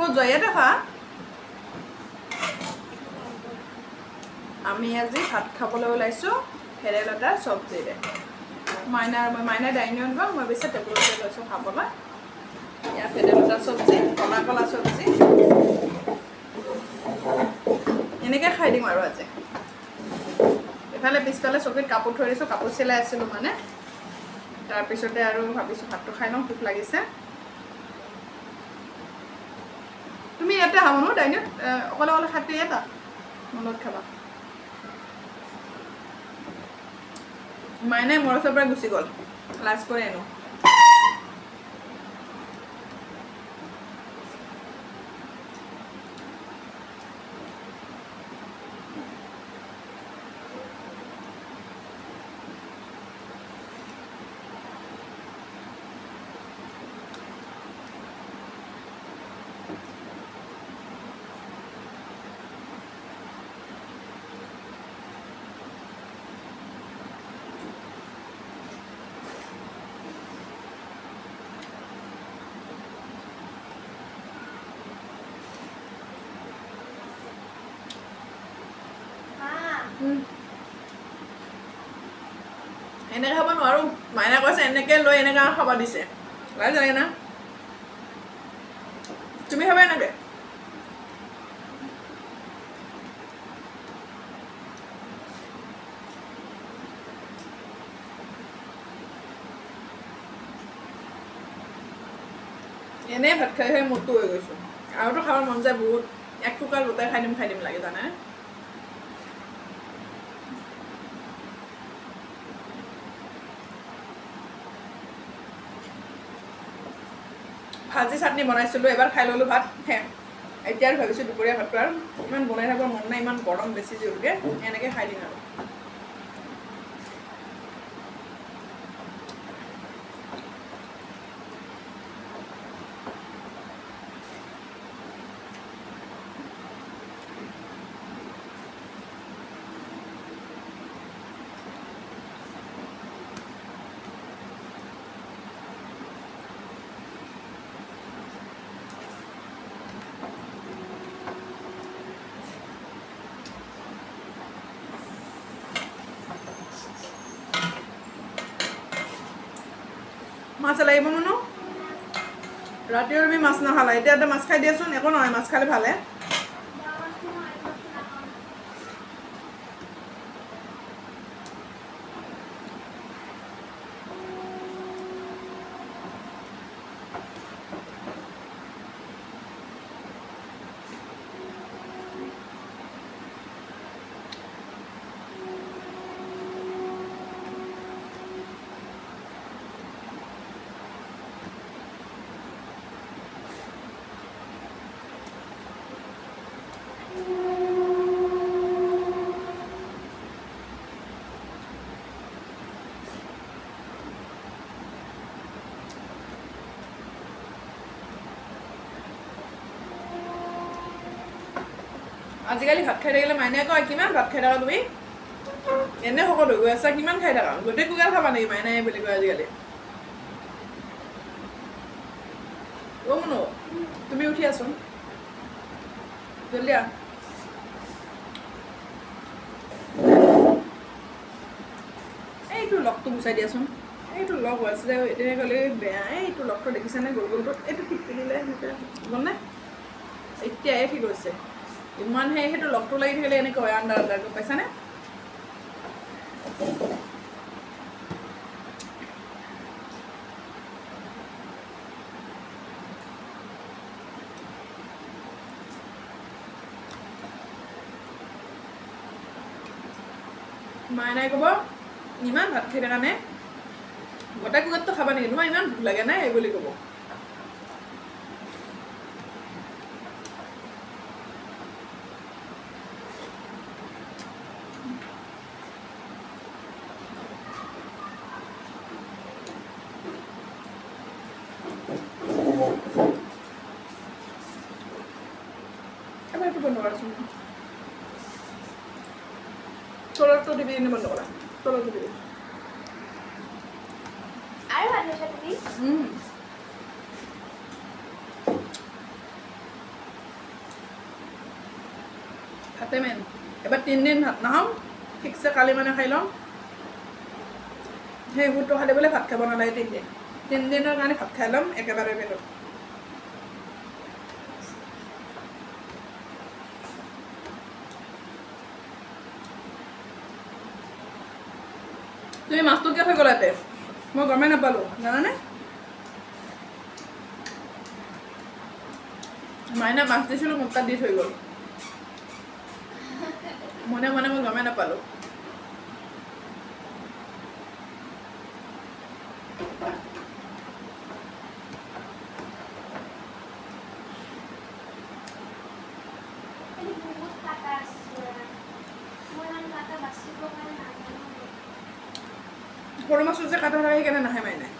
ক'ত যোৱা ইয়াতে খা আমি আজি ভাত খাবলৈ ওলাইছোঁ ভেদাইলতাৰ চব্জিৰে মাইনা ডাইনিঙত গ'ল মই বেছি টেবুলতে লৈছোঁ খাবলৈ ইয়াত ভেদাইলতাৰ চব্জি কলা কলা চব্জি এনেকৈ খাই দিম আৰু আজি এফালে পিছফালে চকীত কাপোৰ থৈ দিছোঁ কাপোৰ চিলাই আছিলোঁ মানে তাৰপিছতে আৰু ভাবিছোঁ ভাতটো খাই লওঁ ভোক লাগিছে তুমি ইয়াতে আহা মানুহ ডাইনিঙত অকলে অকলে খাতে ইয়াত মনত খাবা মাইনাই মোৰ ওচৰৰ পৰা গুচি গ'ল লাজ কৰি আনো এনেকৈ খাব নোৱাৰোঁ মাইনা কৈছে এনেকৈ লৈ এনেকৈ খাব দিছে লাজ লাগে না তুমি খাবা এনেকৈ এনেই ভাত খাই খাই মতো হৈ গৈছোঁ আৰুতো খাবৰ মন যায় বহুত এক টুকুৰা গোটাই খাই দিম লাগে জানে ভাজি চাটনি বনাইছিলোঁ এবাৰ খাই ল'লোঁ ভাত এতিয়া আৰু ভাবিছোঁ দুপৰীয়া ভাতটো আৰু ইমান বনাই থাকিবৰ মন নাই ইমান গৰম বেছি জোৰকৈ এনেকৈ খাই দিম আৰু মাছ লাগিব মনো ৰাতিও তুমি মাছ নাখালা এতিয়া এটা মাছ খাই দিয়াচোন একো নহয় মাছ খালে ভালে আজিকালি ভাত খাই থাকিলে মাইনাই কয় কিমান ভাত খাই থাকা তুমি এনে শকত হৈ গৈ আছা কিমান খাই থাকা গোটেই কুকাৰ খাবা নেকি মাইনাই বুলি কয় আজিকালি অ মনো তুমি উঠি আছোন জলদি আহ এইটো লগটো গুচাই দিয়াচোন এইটো লগ হৈ আছিলে এতিয়া গ'লে বেয়া এইটো লগটো দেখিছানে গোল গোলটো এইটো ঠিক দিলে গম নাই এতিয়াই ঠিক হৈছে ইমান সেইটো লগটো লাগি থাকিলে এনেকৈ হয় আণ্ডাৰ গম পাইছানে মাইনাই ক'ব ইমান ভাত খাই থকা নে গোটা কুকাৰটো খাবা নেকি তোমাৰ ইমান ভোক লাগে নাই এই বুলি ক'ব এবাৰ একটু বন্ধ কৰাচোন তলৰটো দিবি এনে বন্ধ কৰা তলৰটো দিবি আৰু আনিছা তুমি ভাতে মেইন এবাৰ 3 দিন ভাত নাখাওঁ ঠিকছে কালি মানে খাই লওঁ সেই হুটো খালে বোলে ভাত খাব নালাগে 3 দিনৰ কাৰণে ভাত খাই ল'ম একেবাৰে পেটত তুমি মাছটো কিয় থৈ গ'লা ইয়াতে মই গমেই নাপালোঁ জানানে মাইনা মাছ দিছিলোঁ মোক তাত দি থৈ গ'ল মনে মনে মই গমেই নাপালোঁ সৰু মাছটো যে কাটা থাকে সেইকাৰণে নাহে মাইনাই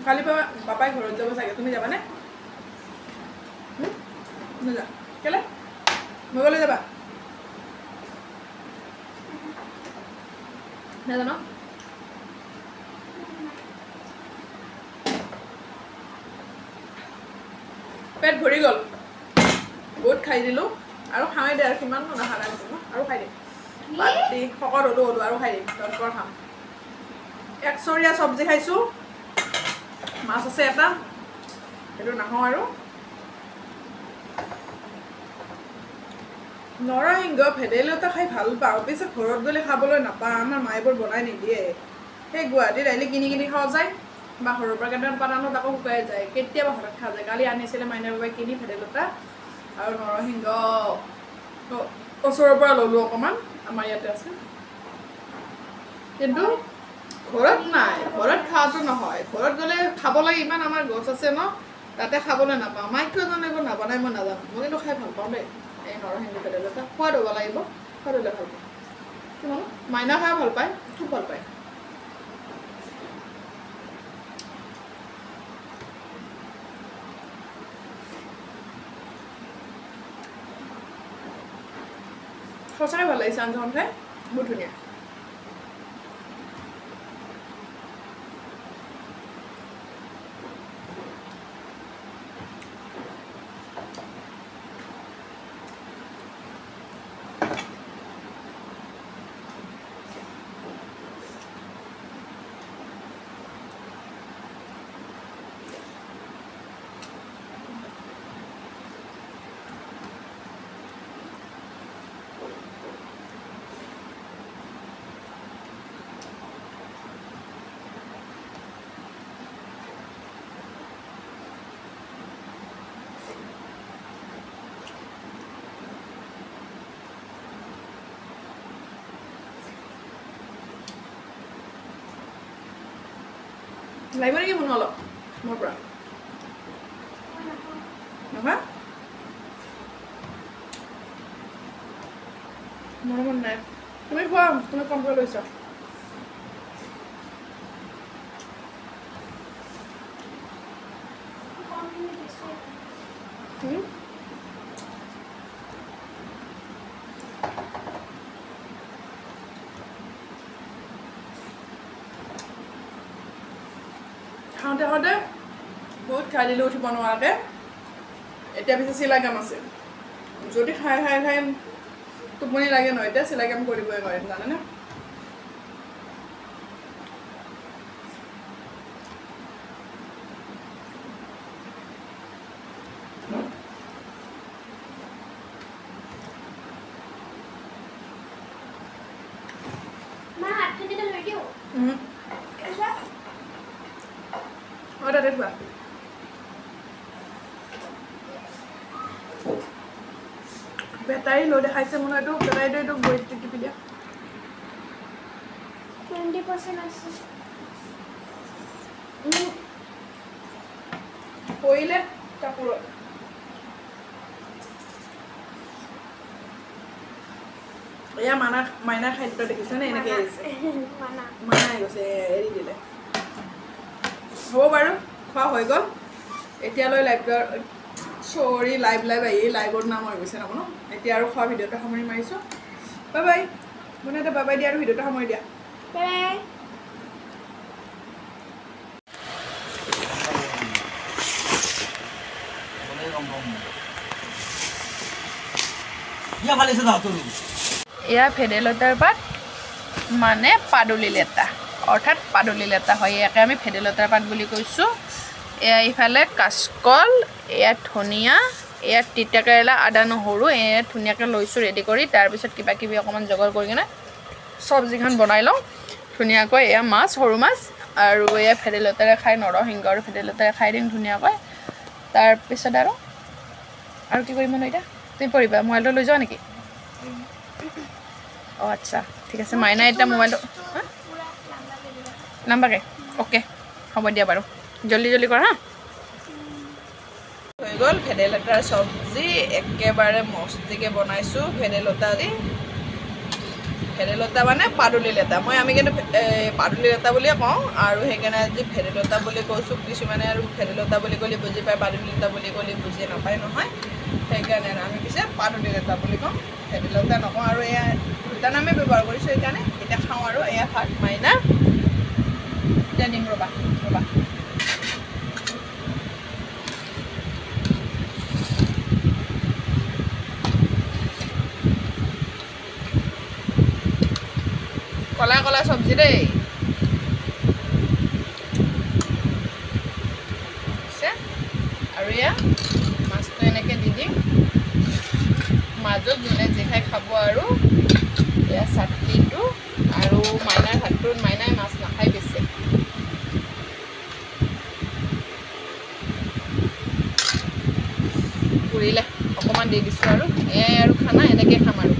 কালি পাপাই ঘৰত যাব চাগে তুমি যাবানে নাযা কেলে মোবাইলে যাবা নাজানো পেট ভৰি গ'ল বহুত খাই দিলোঁ আৰু খাওঁৱে দে আৰু কিমান নাখা নাই আৰু খাই দিম বাতি শকত হ'লো আৰু খাই দিম দৰকাৰ খাম একচৰীয়া চব্জি খাইছোঁ মাছ আছে এটা সেইটো নাখাওঁ আৰু নৰসিংহ ভেদাইলতা খাই ভাল পাওঁ পিছে ঘৰত গ'লে খাবলৈ নাপাওঁ আমাৰ মায়ে বৰ বনাই নিদিয়ে সেই গুৱাহাটীত আহিলে কিনি খাৱা যায় বা সৰুৰ পৰা কেইটামান পাতানত আকৌ শুকাই যায় কেতিয়াবা হঠাৎ খোৱা যায় কালি আনিছিলে মাইনাৰ বাবাই কিনি ভেদাইলতা আৰু নৰসিংহ ওচৰৰ পৰা ল'লোঁ অকণমান আমাৰ ইয়াতে আছে কিন্তু ঘৰত নাই ঘৰত খোৱাটো নহয় ঘৰত গ'লে খাব লাগে ইমান আমাৰ গছ আছে ন তাতে খাবলৈ নাপাওঁ মায়ে কিয় জানো একো নবনাই মই নাজানো মই কিন্তু খাই ভাল পাওঁ দেই এই নৰসিংহ ভেদাইলতা সোৱাদ হ'ব লাগিব সোৱাদ হ'লে ভাল পাওঁ কিমান মাইনা খাই ভাল পায় খুব ভাল পায় সঁচাকৈ ভাল লাগিছে আঞ্জাখন খাই বহুত ধুনীয়া লাগিব নেকি মনো অলপ মোৰ পৰা নহয় মোৰ মন নাই তুমি খোৱা তুমি কমকৈ লৈছা খাওঁতে খাওঁতে বহুত খাই দিলোঁ উঠিব নোৱাৰাকৈ এতিয়া পিছে চিলাই কাম আছে যদি খাই খাই খাই টোপনি লাগে ন এতিয়া চিলাই কাম কৰিবই নোৱাৰিম জানেনে তাতে খোৱা বেটাৰী লৈ দেখাইছে মনে এইটো বেটাৰীটো এইটো বৈত টিপি দিয়া 20% আছে পৰিলে কাপোৰত এয়া মাইনা খাদ্য দেখিছেনে এনেকৈ আহিছে মাইনা গৈছে এৰি দিলে হ'ব বাৰু খোৱা হৈ গ'ল এতিয়ালৈ লাইভ আহি লাইভৰ নাম হৈ গৈছে ন এতিয়া আৰু খোৱা ভিডিঅ'টো সামৰি মাৰিছোঁ বাই বাই মানে এটা বাই বাই দিয়া আৰু ভিডিঅ'টো সামৰি দিয়া এয়া ভেদাইলতাৰ পাত মানে পাদুলি লেটা অৰ্থাৎ পাদুলি লেটা হয় ইয়াকে আমি ভেদাইলতাৰ পাত বুলি কৈছোঁ এয়া ইফালে কাচকল এয়া ধনিয়া এয়া তিতা কেৰেলা আদা নহৰু এয়া ধুনীয়াকৈ লৈছোঁ ৰেডি কৰি তাৰপিছত কিবা কিবি অকণমান জোগাৰ কৰি কিনে চব্জিখন বনাই লওঁ ধুনীয়াকৈ এয়া মাছ সৰু মাছ আৰু এয়া ভেদাইলতাৰে খাই নৰসিংহ আৰু ভেদাইলতাৰে খাই দিম ধুনীয়াকৈ তাৰপিছত আৰু কি কৰিম ন এতিয়া তুমি পৰিবা মোবাইলটো লৈ যোৱা নেকি অঁ আচ্ছা ঠিক আছে মাইনা এতিয়া মোবাইলটো লাম্বাকে অ'কে হ'ব দিয়া বাৰু জলদি কৰা হা হৈ গ'ল ভেদাইলতাৰ চব্জি একেবাৰে মস্তিকৈ বনাইছোঁ ভেদাইলতা দি ভেদাইলতা মানে পাদুলি লেটা আমি কিন্তু পাদুলি লেটা বুলিয়ে কওঁ আৰু সেইকাৰণে আজি ভেদাইলতা বুলি কৈছোঁ কিছুমানে আৰু ভেদাইলতা বুলি ক'লে বুজি পায় পাদুলি লেটা বুলি ক'লে বুজি নাপায় নহয় সেইকাৰণে আমি পিছে পাদুলি লেটা বুলি কওঁ ভেদাইলতা নকওঁ আৰু এয়া দুটা নামে ব্যৱহাৰ কৰিছোঁ সেইকাৰণে এতিয়া খাওঁ আৰু এয়া ভাত মাইনা এতিয়া দিম ৰ'বা কলা কলা চব্জি দেই আৰু এয়া মাছটো এনেকৈ দি দিম মাজত যোনে যি খাই খাব আৰু এয়া চাটনিটো আৰু মাইনাৰ ভাতটোত মাইনাই মাছ নাখায় বেছি পুৰিলে অকণমান দি দিছোঁ আৰু এয়াই আৰু খানা এনেকৈ খাম আৰু